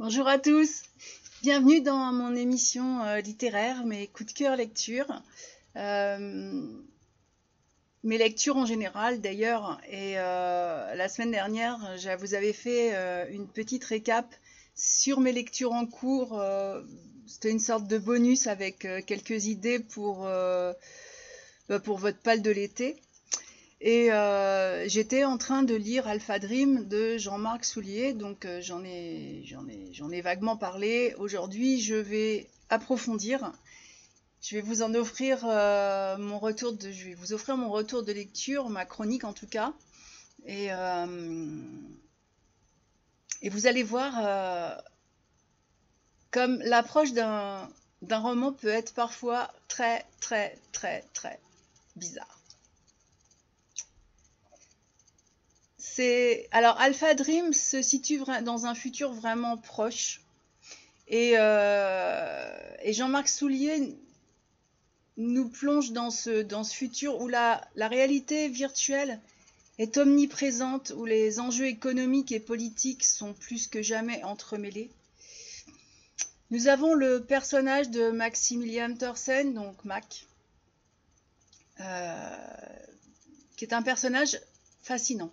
Bonjour à tous, bienvenue dans mon émission littéraire, mes coups de cœur lecture, mes lectures en général d'ailleurs. Et la semaine dernière, je vous avais fait une petite récap sur mes lectures en cours. C'était une sorte de bonus avec quelques idées pour votre palle de l'été. Et j'étais en train de lire Alpha Dream de Jean-Marc Soulier, donc j'en ai vaguement parlé. Aujourd'hui, je vais approfondir. Je vais vous en offrir je vais vous offrir mon retour de lecture, ma chronique en tout cas. Et vous allez voir comme l'approche d'un roman peut être parfois très très très très bizarre. Alors, Alpha Dream se situe dans un futur vraiment proche. Et Jean-Marc Soulier nous plonge dans ce futur où la réalité virtuelle est omniprésente, où les enjeux économiques et politiques sont plus que jamais entremêlés. Nous avons le personnage de Maximilian Thorsen, donc Mac, qui est un personnage fascinant.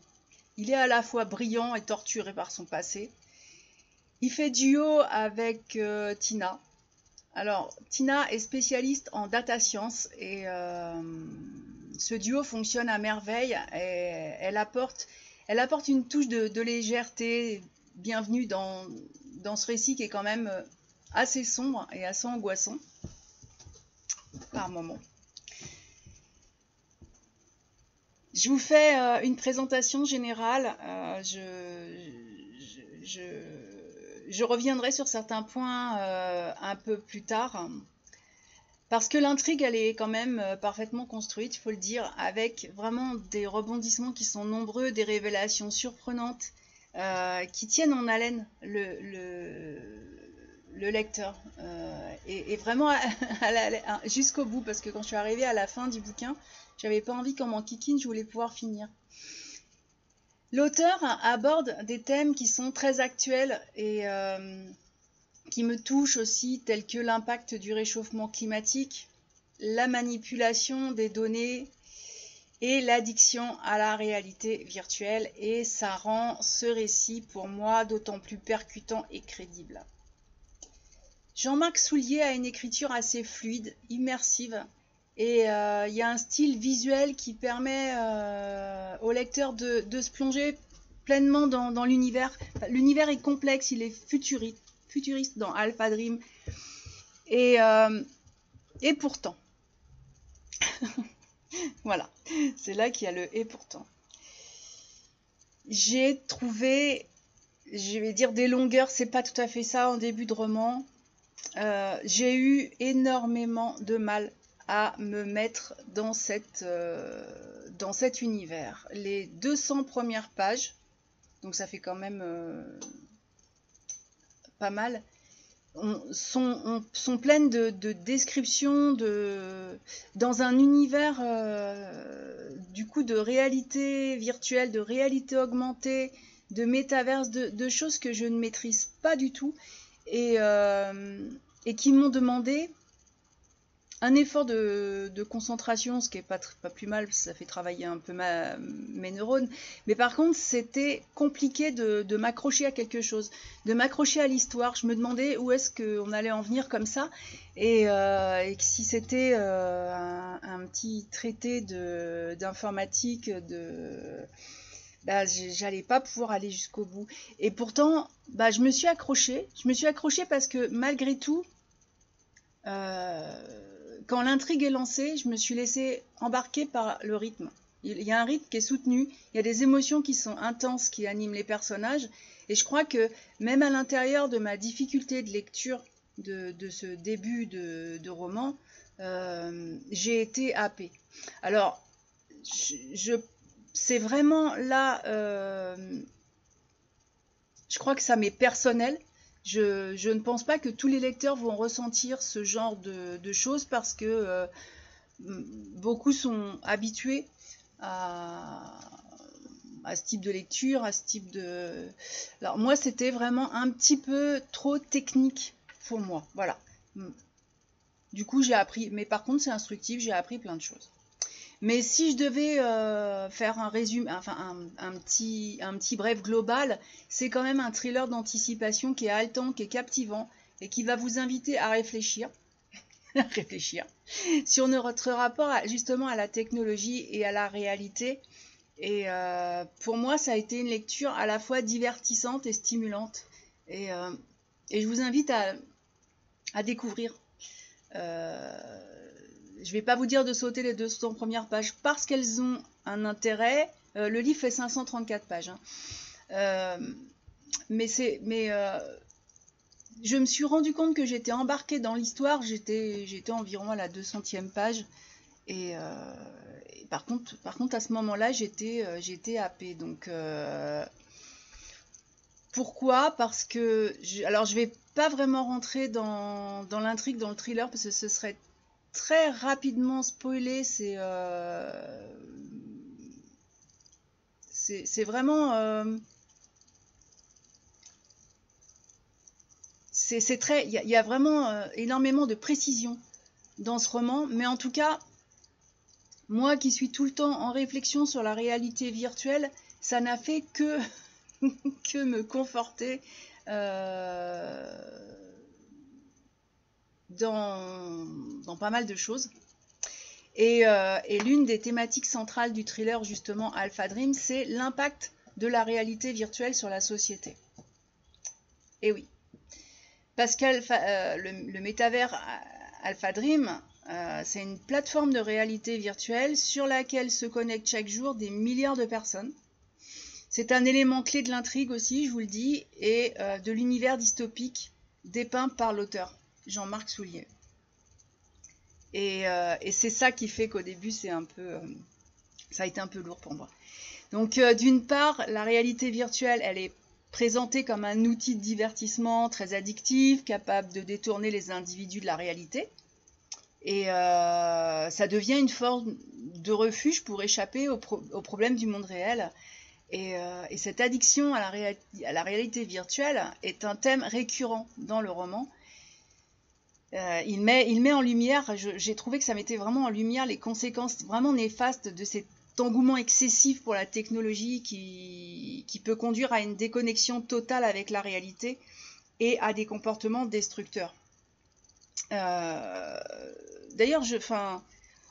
Il est à la fois brillant et torturé par son passé. Il fait duo avec Tina. Alors, Tina est spécialiste en data science et ce duo fonctionne à merveille. Et elle apporte une touche de légèreté bienvenue dans ce récit qui est quand même assez sombre et assez angoissant par moments. Je vous fais une présentation générale. Je reviendrai sur certains points un peu plus tard. Parce que l'intrigue, elle est quand même parfaitement construite, il faut le dire, avec vraiment des rebondissements qui sont nombreux, des révélations surprenantes, qui tiennent en haleine le lecteur. Et vraiment jusqu'au bout, parce que quand je suis arrivée à la fin du bouquin, j'avais pas envie qu'en m'enquiquine, je voulais pouvoir finir. L'auteur aborde des thèmes qui sont très actuels et qui me touchent aussi, tels que l'impact du réchauffement climatique, la manipulation des données et l'addiction à la réalité virtuelle. Et ça rend ce récit, pour moi, d'autant plus percutant et crédible. Jean-Marc Soulier a une écriture assez fluide, immersive, et il y a un style visuel qui permet au lecteur de se plonger pleinement dans l'univers. L'univers est complexe, il est futuriste dans Alpha Dream. Et pourtant, voilà, c'est là qu'il y a le « et pourtant ». J'ai trouvé, je vais dire des longueurs, c'est pas tout à fait ça en début de roman. J'ai eu énormément de mal à me mettre dans cet univers. Les 200 premières pages, donc ça fait quand même pas mal, sont pleines de descriptions dans un univers du coup de réalité virtuelle, de réalité augmentée, de métaverse, de choses que je ne maîtrise pas du tout et qui m'ont demandé un effort de concentration, ce qui n'est pas plus mal, ça fait travailler un peu mes neurones. Mais par contre, c'était compliqué de m'accrocher à quelque chose, de m'accrocher à l'histoire. Je me demandais où est-ce qu'on allait en venir comme ça. Et si c'était un petit traité d'informatique, j'allais pas pouvoir aller jusqu'au bout. Et pourtant, je me suis accrochée. Je me suis accrochée parce que malgré tout, quand l'intrigue est lancée, je me suis laissée embarquer par le rythme. Il y a un rythme qui est soutenu, il y a des émotions qui sont intenses, qui animent les personnages. Et je crois que même à l'intérieur de ma difficulté de lecture de ce début de roman, j'ai été happée. Alors, c'est vraiment là, je crois que ça m'est personnel. Je ne pense pas que tous les lecteurs vont ressentir ce genre de choses parce que beaucoup sont habitués à à ce type de lecture, à ce type de... Alors moi, c'était vraiment un petit peu trop technique pour moi, voilà. Du coup, j'ai appris, mais par contre, c'est instructif, j'ai appris plein de choses. Mais si je devais faire un résumé, enfin un petit bref global, c'est quand même un thriller d'anticipation qui est haletant, qui est captivant et qui va vous inviter à réfléchir, sur notre rapport justement à la technologie et à la réalité. Et pour moi, ça a été une lecture à la fois divertissante et stimulante. Et je vous invite à découvrir. Je ne vais pas vous dire de sauter les 200 premières pages parce qu'elles ont un intérêt. Le livre fait 534 pages. Hein. Mais je me suis rendu compte que j'étais embarquée dans l'histoire. J'étais environ à la 200e page. Et par contre, à ce moment-là, j'étais happée. Donc, pourquoi? Parce que... alors, je ne vais pas vraiment rentrer dans l'intrigue, dans le thriller, parce que ce serait très rapidement spoilé. C'est vraiment... c'est très... Il y a vraiment énormément de précision dans ce roman. Mais en tout cas, moi qui suis tout le temps en réflexion sur la réalité virtuelle, ça n'a fait que... que me conforter dans pas mal de choses. Et l'une des thématiques centrales du thriller, justement, Alpha Dream, c'est l'impact de la réalité virtuelle sur la société. Et oui, parce que le métavers Alpha Dream, c'est une plateforme de réalité virtuelle sur laquelle se connectent chaque jour des milliards de personnes. C'est un élément clé de l'intrigue aussi, je vous le dis, et de l'univers dystopique dépeint par l'auteur, Jean-Marc Soulier. Et c'est ça qui fait qu'au début, ça a été un peu lourd pour moi. Donc, d'une part, la réalité virtuelle, elle est présentée comme un outil de divertissement très addictif, capable de détourner les individus de la réalité. Et ça devient une forme de refuge pour échapper aux problèmes du monde réel. Et cette addiction à la réalité virtuelle est un thème récurrent dans le roman. Il met en lumière, j'ai trouvé que ça mettait vraiment en lumière les conséquences vraiment néfastes de cet engouement excessif pour la technologie qui peut conduire à une déconnexion totale avec la réalité et à des comportements destructeurs. D'ailleurs,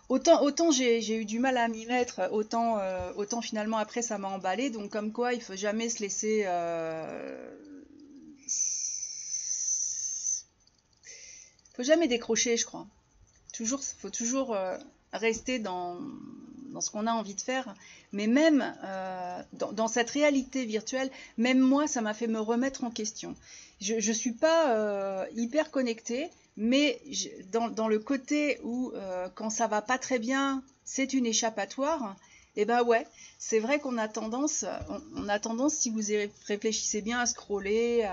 autant j'ai eu du mal à m'y mettre, autant finalement après ça m'a emballé. Donc comme quoi il faut jamais se laisser... faut jamais décrocher, je crois. Faut toujours rester dans ce qu'on a envie de faire. Mais même dans cette réalité virtuelle, même moi, ça m'a fait me remettre en question. Je suis pas hyper connectée, mais dans le côté où quand ça va pas très bien, c'est une échappatoire. Et ben ouais, c'est vrai qu'on a tendance, si vous y réfléchissez bien, à scroller.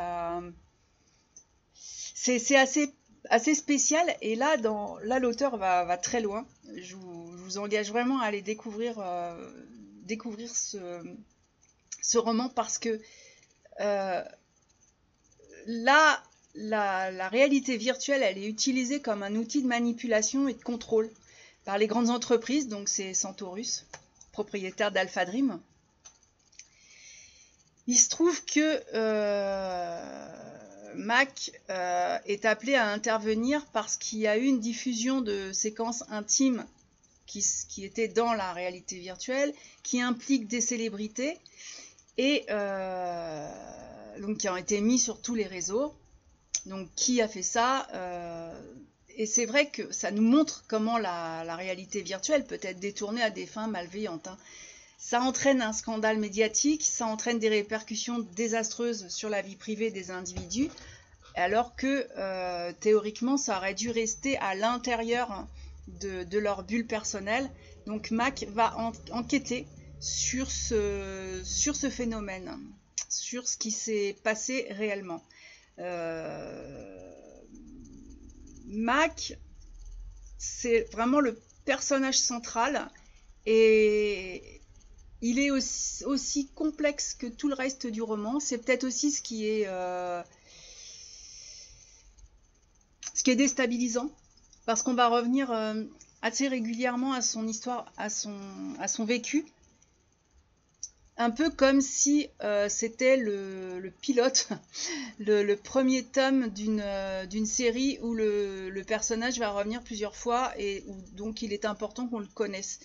C'est assez spécial. Et là, l'auteur va très loin. Je vous engage vraiment à aller découvrir ce roman parce que là, la réalité virtuelle, elle est utilisée comme un outil de manipulation et de contrôle par les grandes entreprises, donc c'est Centaurus, propriétaire d'Alpha Dream. Il se trouve que Mac est appelé à intervenir parce qu'il y a eu une diffusion de séquences intimes qui étaient dans la réalité virtuelle, qui impliquent des célébrités et donc qui ont été mis sur tous les réseaux. Donc, qui a fait ça et c'est vrai que ça nous montre comment la réalité virtuelle peut être détournée à des fins malveillantes. Hein. Ça entraîne un scandale médiatique, ça entraîne des répercussions désastreuses sur la vie privée des individus, alors que théoriquement, ça aurait dû rester à l'intérieur de leur bulle personnelle. Donc, Mac va enquêter sur ce phénomène, sur ce qui s'est passé réellement. Mac, c'est vraiment le personnage central et il est aussi complexe que tout le reste du roman. C'est peut-être aussi ce qui est déstabilisant, parce qu'on va revenir assez régulièrement à son histoire, à son vécu, un peu comme si c'était le pilote, le premier tome d'une série où le personnage va revenir plusieurs fois et où donc il est important qu'on le connaisse.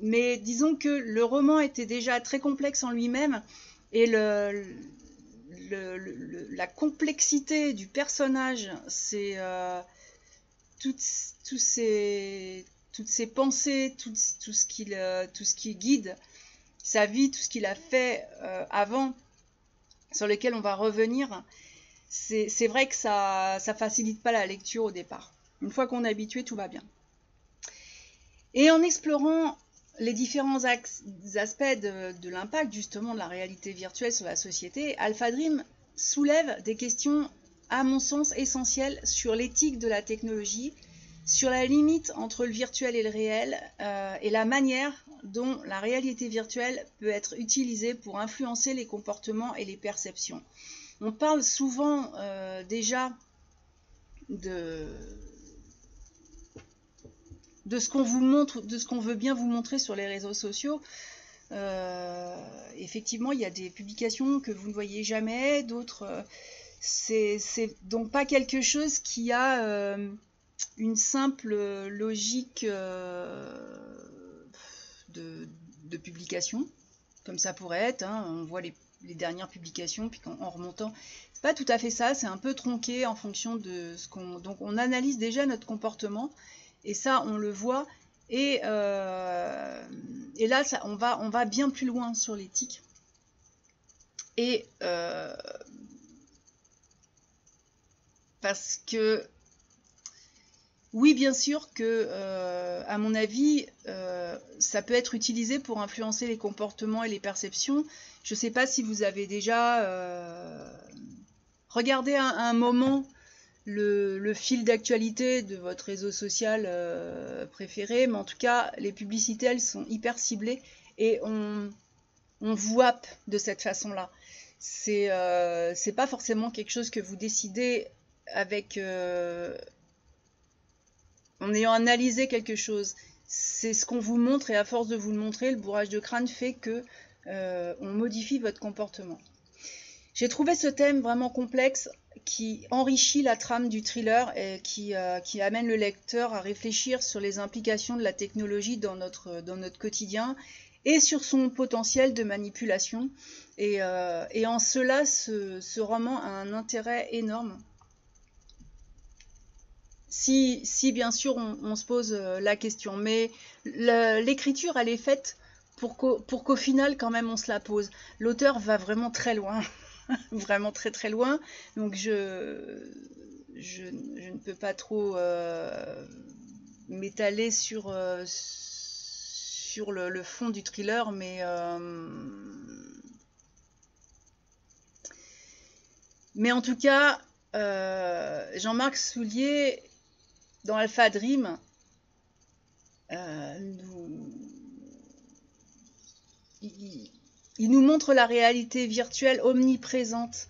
Mais disons que le roman était déjà très complexe en lui-même, et la complexité du personnage, c'est toutes ces pensées, tout ce qui guide sa vie, tout ce qu'il a fait avant, sur lequel on va revenir. C'est vrai que ça facilite pas la lecture au départ. Une fois qu'on est habitué, tout va bien. Et en explorant les différents aspects de l'impact justement de la réalité virtuelle sur la société, Alpha Dream soulève des questions à mon sens essentielles sur l'éthique de la technologie, sur la limite entre le virtuel et le réel, et la manière dont la réalité virtuelle peut être utilisée pour influencer les comportements et les perceptions. On parle souvent déjà de ce qu'on vous montre, de ce qu'on veut bien vous montrer sur les réseaux sociaux. Effectivement, il y a des publications que vous ne voyez jamais, d'autres, c'est donc pas quelque chose qui a une simple logique de publication, comme ça pourrait être, hein. On voit les dernières publications, puis en remontant, c'est pas tout à fait ça, c'est un peu tronqué en fonction de ce qu'on... Donc on analyse déjà notre comportement, et ça, on le voit. Et là, on va bien plus loin sur l'éthique. Et parce que, oui, bien sûr que, à mon avis, ça peut être utilisé pour influencer les comportements et les perceptions. Je ne sais pas si vous avez déjà regardé un moment le fil d'actualité de votre réseau social préféré, mais en tout cas, les publicités, elles sont hyper ciblées et on vous happe de cette façon-là. C'est pas forcément quelque chose que vous décidez avec en ayant analysé quelque chose. C'est ce qu'on vous montre, et à force de vous le montrer, le bourrage de crâne fait que on modifie votre comportement. J'ai trouvé ce thème vraiment complexe, qui enrichit la trame du thriller et qui amène le lecteur à réfléchir sur les implications de la technologie dans notre quotidien et sur son potentiel de manipulation. Et en cela, ce roman a un intérêt énorme. Si bien sûr on se pose la question, mais l'écriture, elle est faite pour qu'au final quand même on se la pose. L'auteur va vraiment très loin. Vraiment très très loin, donc je ne peux pas trop m'étaler sur le fond du thriller, mais en tout cas, Jean-Marc Soulier, dans Alpha Dream, il nous montre la réalité virtuelle omniprésente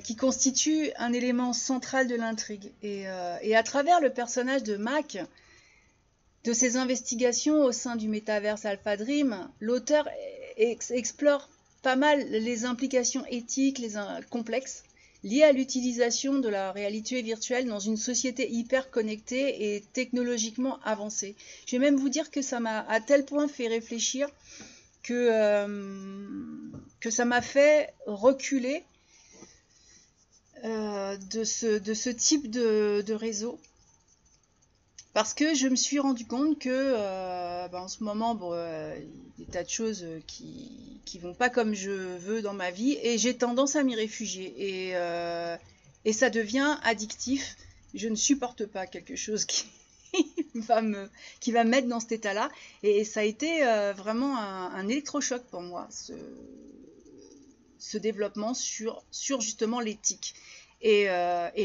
qui constitue un élément central de l'intrigue. Et à travers le personnage de Mac, de ses investigations au sein du métaverse Alpha Dream, l'auteur explore pas mal les implications éthiques complexes liées à l'utilisation de la réalité virtuelle dans une société hyper connectée et technologiquement avancée. Je vais même vous dire que ça m'a à tel point fait réfléchir que ça m'a fait reculer de ce type de réseau, parce que je me suis rendu compte que en ce moment, il y a des tas de choses qui vont pas comme je veux dans ma vie, et j'ai tendance à m'y réfugier, et ça devient addictif. Je ne supporte pas quelque chose qui va me mettre dans cet état-là, et ça a été vraiment un électrochoc pour moi, ce développement sur justement l'éthique. Et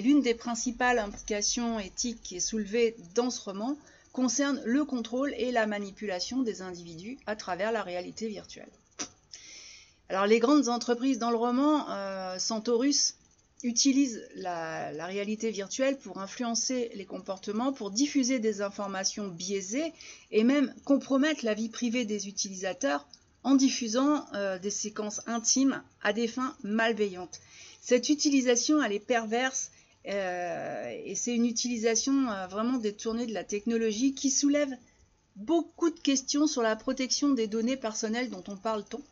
l'une des principales implications éthiques qui est soulevée dans ce roman concerne le contrôle et la manipulation des individus à travers la réalité virtuelle. Alors les grandes entreprises dans le roman, Centaurus, utilisent la réalité virtuelle pour influencer les comportements, pour diffuser des informations biaisées et même compromettre la vie privée des utilisateurs en diffusant des séquences intimes à des fins malveillantes. Cette utilisation, elle est perverse et c'est une utilisation vraiment détournée de la technologie qui soulève beaucoup de questions sur la protection des données personnelles dont on parle tant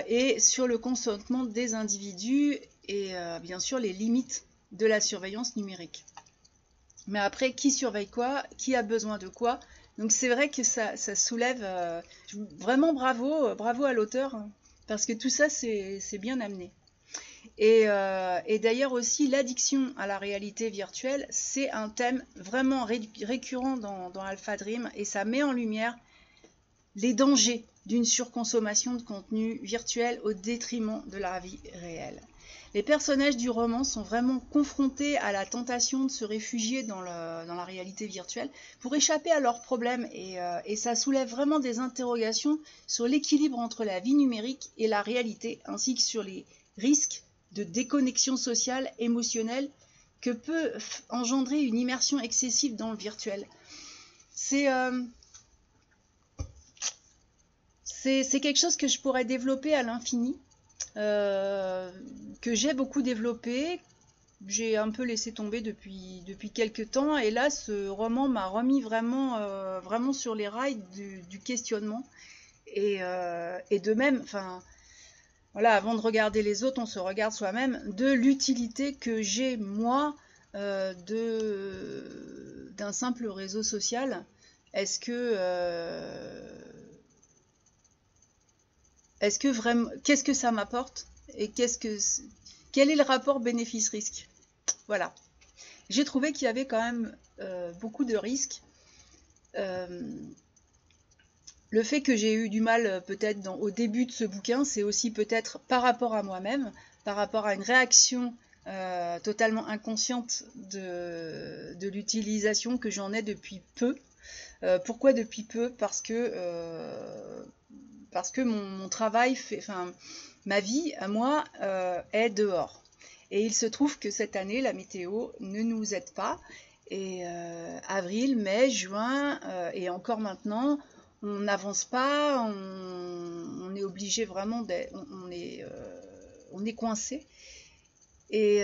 et sur le consentement des individus et bien sûr les limites de la surveillance numérique. Mais après, qui surveille quoi? Qui a besoin de quoi? Donc c'est vrai que ça soulève vraiment bravo à l'auteur, hein, parce que tout ça c'est bien amené. Et d'ailleurs aussi l'addiction à la réalité virtuelle, c'est un thème vraiment récurrent dans Alpha Dream et ça met en lumière les dangers d'une surconsommation de contenu virtuel au détriment de la vie réelle. Les personnages du roman sont vraiment confrontés à la tentation de se réfugier dans la réalité virtuelle pour échapper à leurs problèmes et ça soulève vraiment des interrogations sur l'équilibre entre la vie numérique et la réalité ainsi que sur les risques de déconnexion sociale, émotionnelle que peut engendrer une immersion excessive dans le virtuel. C'est quelque chose que je pourrais développer à l'infini, que j'ai beaucoup développé, j'ai un peu laissé tomber depuis quelques temps, et là ce roman m'a remis vraiment sur les rails du questionnement, et de même, enfin voilà, avant de regarder les autres, on se regarde soi-même, de l'utilité que j'ai moi d'un simple réseau social. Est-ce que vraiment, qu'est-ce que ça m'apporte et quel est le rapport bénéfice-risque? Voilà. J'ai trouvé qu'il y avait quand même beaucoup de risques. Le fait que j'ai eu du mal peut-être au début de ce bouquin, c'est aussi peut-être par rapport à moi-même, par rapport à une réaction totalement inconsciente de l'utilisation que j'en ai depuis peu. Pourquoi depuis peu? Parce que mon travail, ma vie à moi est dehors. Et il se trouve que cette année, la météo ne nous aide pas. Et avril, mai, juin et encore maintenant, on n'avance pas, on est obligé vraiment on est coincé. Et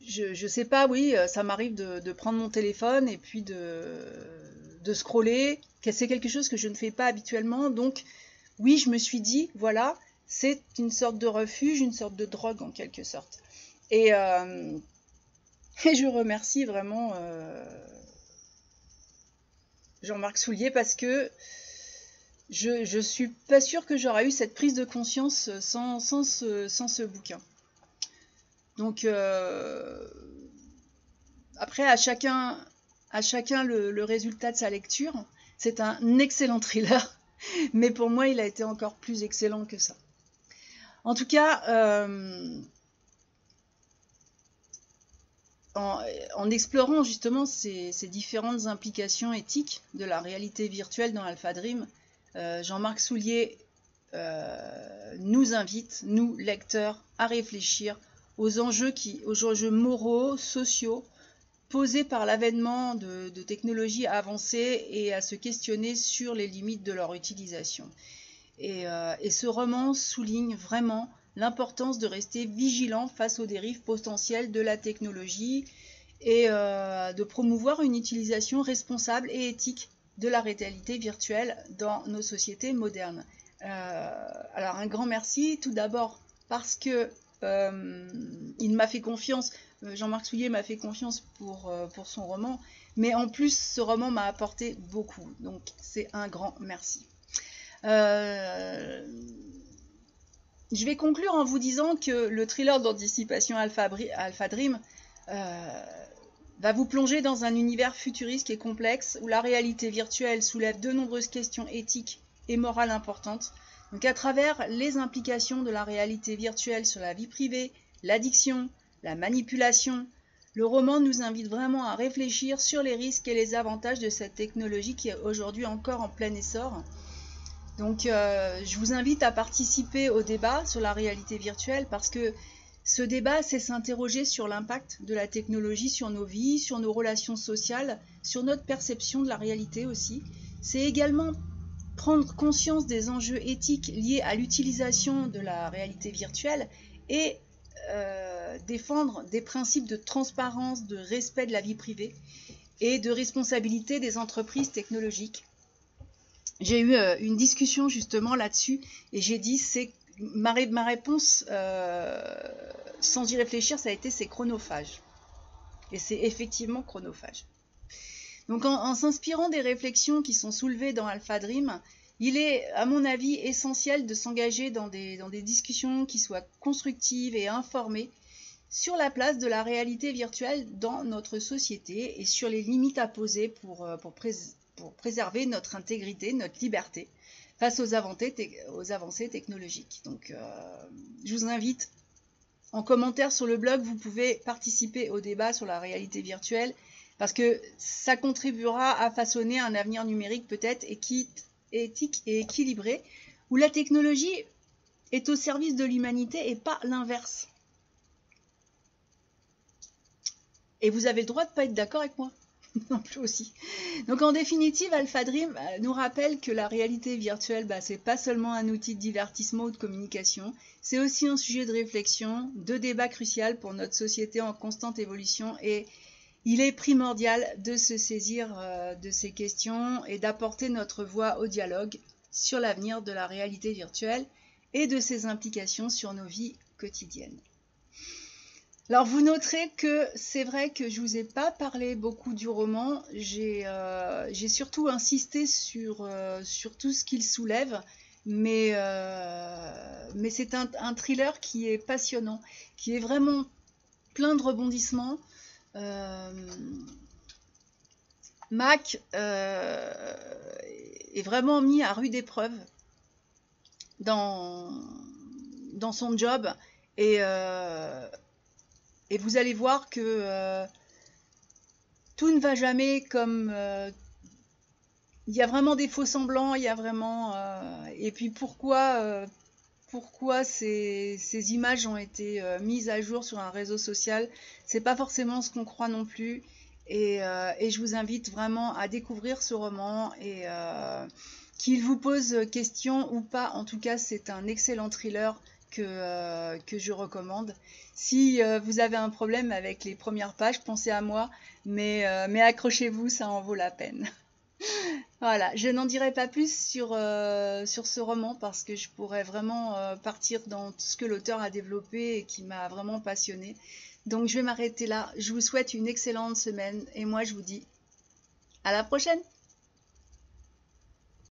je sais pas, oui, ça m'arrive de prendre mon téléphone et puis de scroller. C'est quelque chose que je ne fais pas habituellement. Donc, oui, je me suis dit, voilà, c'est une sorte de refuge, une sorte de drogue en quelque sorte. Et je remercie vraiment Jean-Marc Soulier parce que je suis pas sûre que j'aurais eu cette prise de conscience sans ce bouquin. Donc après à chacun le résultat de sa lecture. C'est un excellent thriller, mais pour moi il a été encore plus excellent que ça. En tout cas, en explorant justement ces différentes implications éthiques de la réalité virtuelle dans Alpha Dream, Jean-Marc Soulier nous invite, nous lecteurs, à réfléchir aux enjeux moraux, sociaux, posés par l'avènement de technologies avancées et à se questionner sur les limites de leur utilisation. Et ce roman souligne vraiment l'importance de rester vigilant face aux dérives potentielles de la technologie et de promouvoir une utilisation responsable et éthique de la réalité virtuelle dans nos sociétés modernes. Alors un grand merci tout d'abord parce que il m'a fait confiance, Jean-Marc Soulier m'a fait confiance pour son roman, mais en plus ce roman m'a apporté beaucoup, donc c'est un grand merci. Je vais conclure en vous disant que le thriller d'anticipation Alpha Dream va vous plonger dans un univers futuriste et complexe où la réalité virtuelle soulève de nombreuses questions éthiques et morales importantes. Donc à travers les implications de la réalité virtuelle sur la vie privée, l'addiction, la manipulation, Le roman nous invite vraiment à réfléchir sur les risques et les avantages de cette technologie qui est aujourd'hui encore en plein essor. Donc je vous invite à participer au débat sur la réalité virtuelle parce que ce débat, c'est s'interroger sur l'impact de la technologie sur nos vies, sur nos relations sociales, sur notre perception de la réalité aussi. C'est également prendre conscience des enjeux éthiques liés à l'utilisation de la réalité virtuelle et défendre des principes de transparence, de respect de la vie privée et de responsabilité des entreprises technologiques. J'ai eu une discussion justement là-dessus et j'ai dit c'est ma réponse sans y réfléchir ça a été c'est chronophage et c'est effectivement chronophage. Donc en s'inspirant des réflexions qui sont soulevées dans Alpha Dream, il est à mon avis essentiel de s'engager dans des discussions qui soient constructives et informées sur la place de la réalité virtuelle dans notre société et sur les limites à poser pour préserver notre intégrité, notre liberté face aux avancées technologiques. Donc, je vous invite en commentaire sur le blog, vous pouvez participer au débat sur la réalité virtuelle parce que ça contribuera à façonner un avenir numérique peut-être éthique et équilibré où la technologie est au service de l'humanité et pas l'inverse. Et vous avez le droit de ne pas être d'accord avec moi. Non plus aussi. Donc en définitive, Alpha Dream nous rappelle que la réalité virtuelle, c'est pas seulement un outil de divertissement ou de communication, c'est aussi un sujet de réflexion, de débat crucial pour notre société en constante évolution et il est primordial de se saisir de ces questions et d'apporter notre voix au dialogue sur l'avenir de la réalité virtuelle et de ses implications sur nos vies quotidiennes. Alors vous noterez que c'est vrai que je ne vous ai pas parlé beaucoup du roman, j'ai surtout insisté sur tout ce qu'il soulève, mais c'est un thriller qui est passionnant, qui est vraiment plein de rebondissements. Mac est vraiment mis à rude épreuve dans son job et vous allez voir que tout ne va jamais comme... il y a vraiment des faux semblants, il y a vraiment... et puis pourquoi ces images ont été mises à jour sur un réseau social, c'est pas forcément ce qu'on croit non plus. Et je vous invite vraiment à découvrir ce roman et qu'il vous pose question ou pas. En tout cas, c'est un excellent thriller que je recommande. Si vous avez un problème avec les premières pages, pensez à moi, mais accrochez-vous, ça en vaut la peine. Voilà, je n'en dirai pas plus sur ce roman parce que je pourrais vraiment partir dans tout ce que l'auteur a développé et qui m'a vraiment passionnée. Donc je vais m'arrêter là. Je vous souhaite une excellente semaine et moi je vous dis à la prochaine.